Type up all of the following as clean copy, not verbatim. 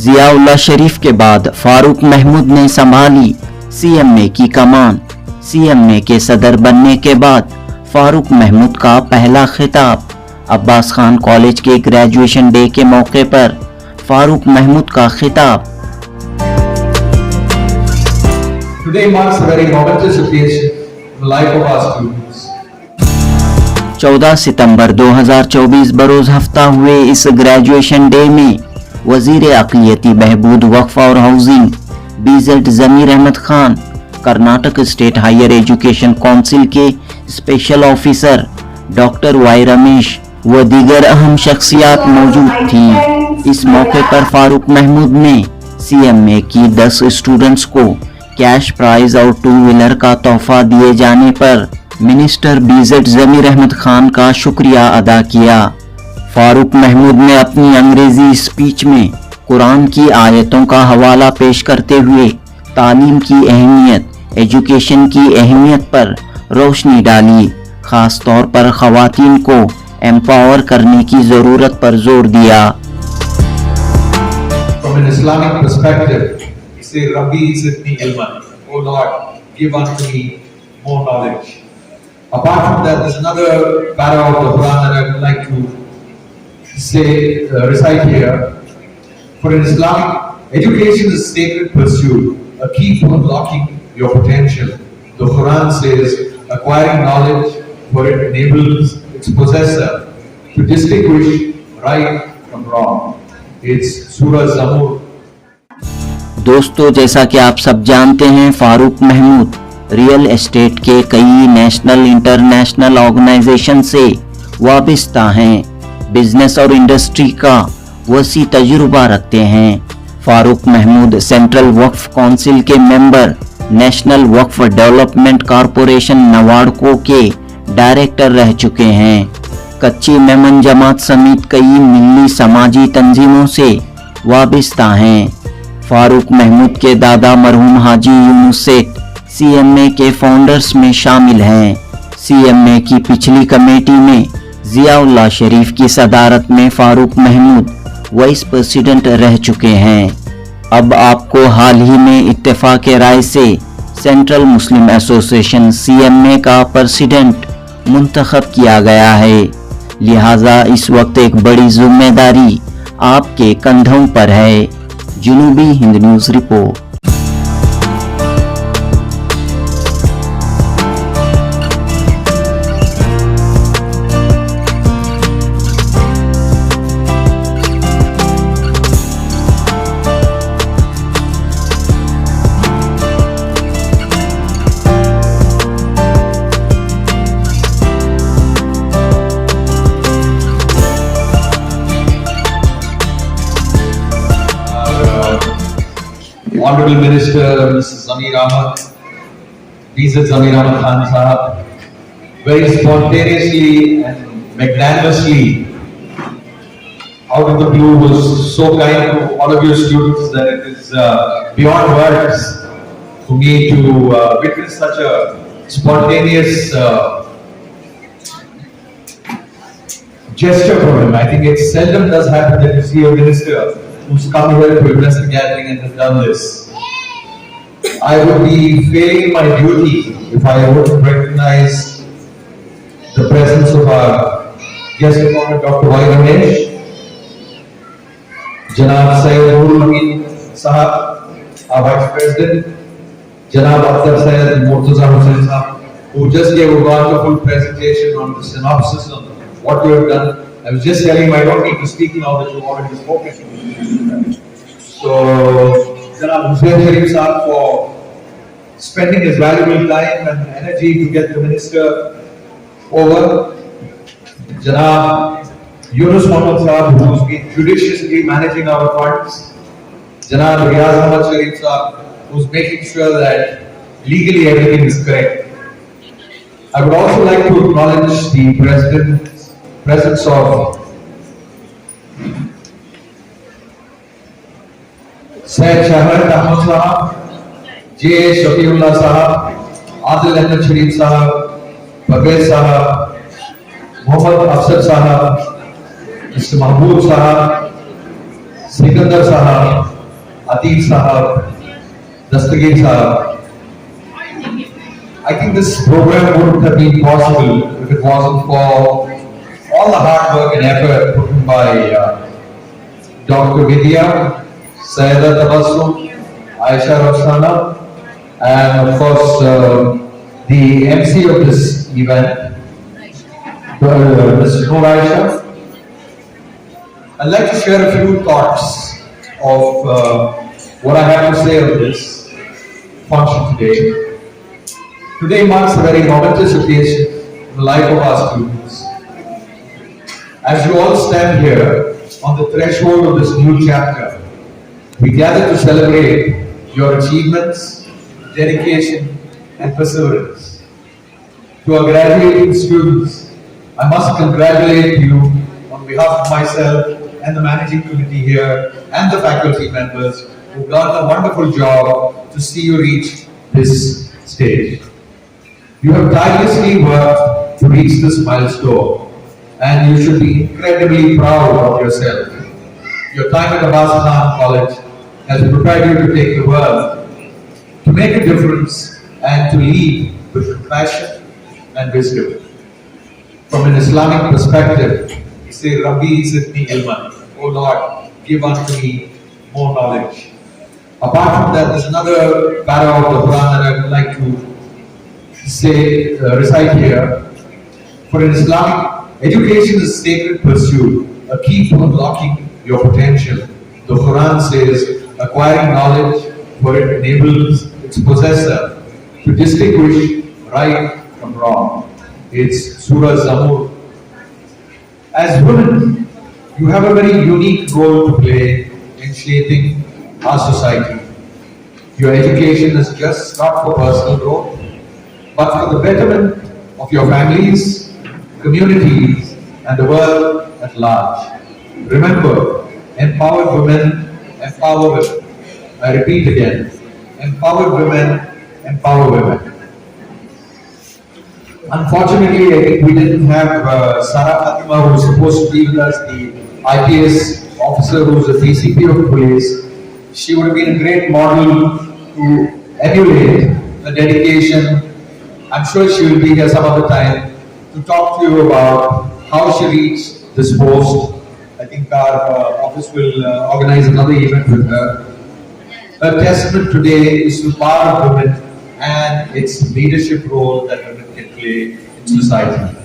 जियाउल्ला शरीफ के बाद फारूक महमूद ने संभाली सीएमए की कमान। सीएमए के सदर बनने के बाद फारूक महमूद का पहला खिताब। अब्बास खान कॉलेज के ग्रेजुएशन डे के मौके पर फारूक महमूद का खिताब। Today marks a very momentous occasion in the life of our students. 14 सितंबर 2024 बरोज हफ्ता हुए इस ग्रेजुएशन डे में वजीर अक़लियती बहबूद वक्फ और housing BZ Zameer Ahmed Khan, Karnataka state higher education council के special officer doctor Y Ramesh व दीगर अहम शख्सियात मौजूद थी। इस मौके पर फारूक महमूद ने CMA की 10 स्टूडेंट्स को कैश प्राइज और 2 व्हीलर का तोहफा दिए जाने पर मिनिस्टर BZ ज़मीर अहमद खान का शुक्रिया अदा किया। फारूक महमूद ने अपनी अंग्रेजी स्पीच में कुरान की आयतों का हवाला पेश करते हुए तालीम की अहमियत, एजुकेशन की अहमियत पर रोशनी डाली। खास तौर पर ख़वातीन को एम्पावर करने की ज़रूरत पर जोर दिया। From an Islamic perspective, we say, Rabbi zidni ilman, O Lord, give unto me more knowledge. Apart from that, there's another para of the Quran that I would like to say, recite here. For an Islamic, education is a sacred pursuit, a key to unlocking your potential. The Quran says, acquiring knowledge, for it enables its possessor to distinguish right from wrong. It's Surah Zamur. दोस्तों, जैसा कि आप सब जानते हैं, Farooq Mahmood real estate के कई national international organisation से वाबस्ता हैं। बिजनेस और इंडस्ट्री का वसी तजुर्बा रखते हैं। फारूक महमूद सेंट्रल वक्फ काउंसिल के मेंबर, नेशनल वक्फ डेवलपमेंट कॉरपोरेशन नवाडको के डायरेक्टर रह चुके हैं। कच्ची मेमन जमात समेत कई मिली समाजी तंजीमों से वाबस्ता हैं। फारूक महमूद के दादा मरहूम हाजी यूनुस सेठ CMA के फाउंडर्स में शामिल हैं। CMA की पिछली कमेटी में जियाउल्ला शरीफ की सदारत में फारूक महमूद वाइस प्रेसिडेंट रह चुके हैं। अब आपको हाल ही में इत्तेफाक राय से सेंट्रल मुस्लिम एसोसिएशन CMA का प्रेसिडेंट मुंतखब किया गया है। लिहाजा इस वक्त एक बड़ी जिम्मेदारी आपके कंधों पर है। Janubi Hind news report. Honorable Minister Mrs. Zameer Ahmad, BZ Zameer Ahmad Khan Sahab, very spontaneously and magnanimously, out of the blue, was so kind to all of your students that it is beyond words for me to witness such a spontaneous gesture from him. I think it seldom does happen that you see a minister who's come here to address the gathering and has done this. I would be failing my duty if I wouldn't recognize the presence of our guest of honor, Dr. Y. Ramesh, Janab Syed Nurul Amin Sahab, our Vice President, Janab Akhtar Syed Murtaza Hussain Sahab, who just gave a wonderful presentation on the synopsis on what we have done. I was just telling him I don't need to speak now that you've already spoken. So, Janab Hussain Sharif Sahab for spending his valuable time and energy to get the minister over. Janab Yunus Muhammad Sahab, who's been judiciously managing our funds. Janab Riyaz Ahmad Sharif Sahab, who's making sure that legally everything is correct. I would also like to acknowledge the presence of Syed Shahrat Ahmad Sahab, J. Shafiullah Sahab, Adil Ahmed Sharif Sahab, Pervez Sahab, Muhammad Afsar Sahab, Mr. Mahmood Sahab, Sikandar Sahab, Atif Sahab, Dastagir Sahab. I think this program wouldn't have been possible if it wasn't for all the hard work and effort put in by Dr. Vidya, Sayeda Tabassum, Aisha Roshana, and of course the MC of this event, Ms. Noor Aisha. I'd like to share a few thoughts of what I have to say on this function today. Today marks a very momentous occasion in the life of our students. As you all stand here on the threshold of this new chapter, we gather to celebrate your achievements, dedication, and perseverance. To our graduating students, I must congratulate you on behalf of myself and the managing committee here and the faculty members who've done a wonderful job to see you reach this stage. You have tirelessly worked to reach this milestone, and you should be incredibly proud of yourself. Your time at Abbas Khan College has prepared you to take the world, to make a difference, and to lead with compassion and wisdom. From an Islamic perspective, we say, Rabbi zidni ilman. Oh Lord, give unto me more knowledge. Apart from that, there's another para of the Quran that I would like to say, recite here. For an Islamic, education is a sacred pursuit, a key to unlocking your potential. The Quran says, acquiring knowledge, for it enables its possessor to distinguish right from wrong. It's Surah Zamur. As women, you have a very unique role to play in shaping our society. Your education is just not for personal growth, but for the betterment of your families, communities, and the world at large. Remember, empowered women empower women. I repeat again, empowered women empower women. Unfortunately, I think we didn't have Sarah Fatima, who was supposed to be with us, the IPS officer who's the DCP of police. She would have been a great model to emulate the dedication. I'm sure she will be here some other time to talk to you about how she reached this post. I think our office will organize another event with her. Her testament today is to the power of women and its leadership role that women can play in society.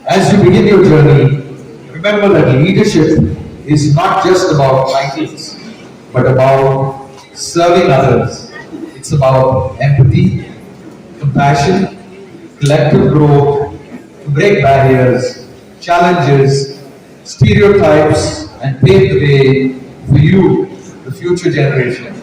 As you begin your journey, remember that leadership is not just about titles, but about serving others. It's about empathy, compassion, collective growth, to break barriers, challenges, stereotypes, and pave the way for you, the future generation.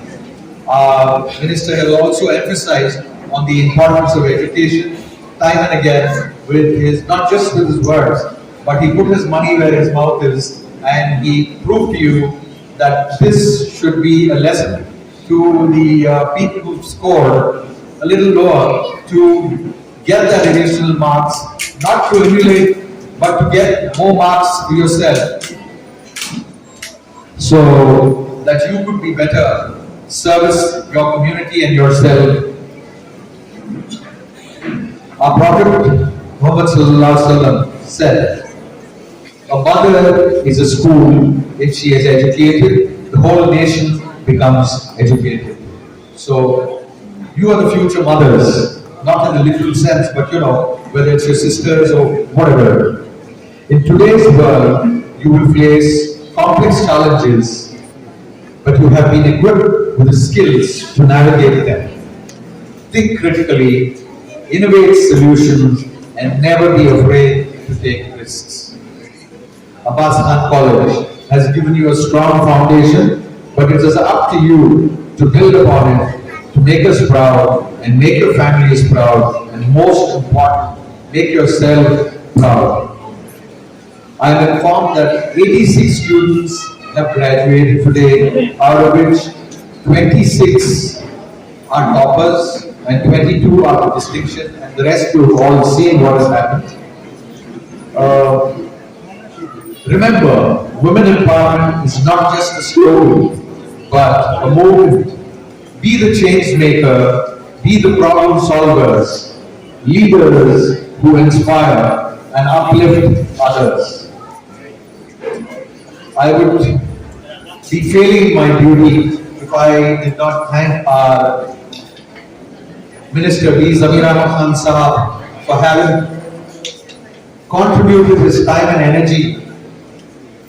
Our minister has also emphasized on the importance of education time and again, with his, not just with his words, but he put his money where his mouth is, and he proved to you that this should be a lesson to the people who scored a little lower to get that additional marks, not to emulate, but to get more marks for yourself, so that you could be better, service your community and yourself. Our Prophet Muhammad Sallallahu Alaihi Wasallam said, a mother is a school. If she is educated, the whole nation becomes educated. So, you are the future mothers, not in the literal sense, but you know, whether it's your sisters or whatever. In today's world, you will face complex challenges, but you have been equipped with the skills to navigate them. Think critically, innovate solutions, and never be afraid to take risks. Abbas Khan College has given you a strong foundation, but it is up to you to build upon it, to make us proud, and make your families proud, and most important, make yourself proud. I am informed that 86 students have graduated today, out of which 26 are toppers and 22 are with distinction, and the rest you have all seen what has happened. Remember, women empowerment is not just a story, but a movement. Be the change maker, be the problem solvers, leaders who inspire and uplift others. I would be failing my duty if I did not thank our Minister B. Zamir Ahmad Khan Sahab for having contributed his time and energy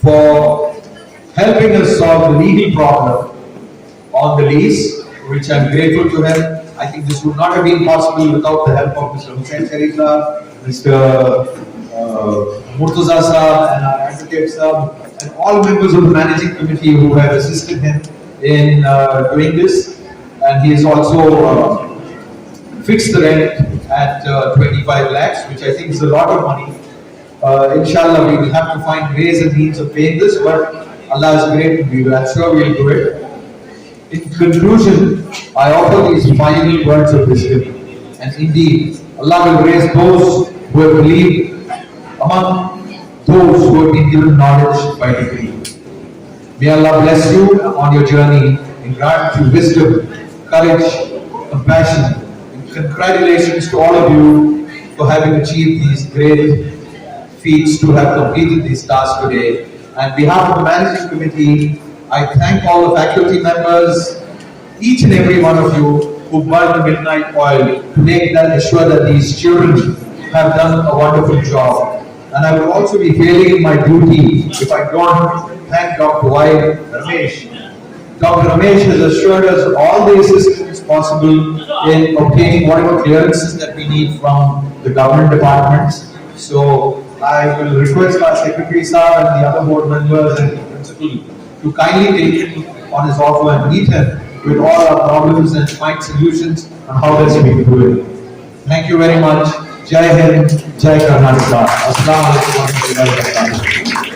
for helping us solve the legal problem on the lease, which I'm grateful to him. I think this would not have been possible without the help of Mr. Ziaulla Sheriff, Mr. Murtaza Sahab and our advocate Sahab, and all members of the managing committee who have assisted him in doing this. And he has also fixed the rent at 25 lakhs, which I think is a lot of money. Inshallah, we will have to find ways and means of paying this, but Allah is great and I'm sure we will do it. In conclusion, I offer these final words of wisdom. And indeed, Allah will raise those who have believed among those who have been given knowledge by degree. May Allah bless you on your journey in regard to wisdom, courage, compassion. And congratulations to all of you for having achieved these great feats, to have completed these tasks today. On behalf of the managing committee, I thank all the faculty members, each and every one of you who burned the midnight oil to make that assure that these children have done a wonderful job. And I will also be failing in my duty if I don't thank Dr. Y. Ramesh. Dr. Ramesh has assured us all the assistance possible in obtaining whatever clearances that we need from the government departments. So I will request our Secretary Sir and the other board members and the principal to kindly take him on his offer and meet him with all our problems and find solutions on how best we can do it. Thank you very much. Jai Hind, Jai Karnataka. Assalamu alaikum wa rahmatullahi wa barakatuh.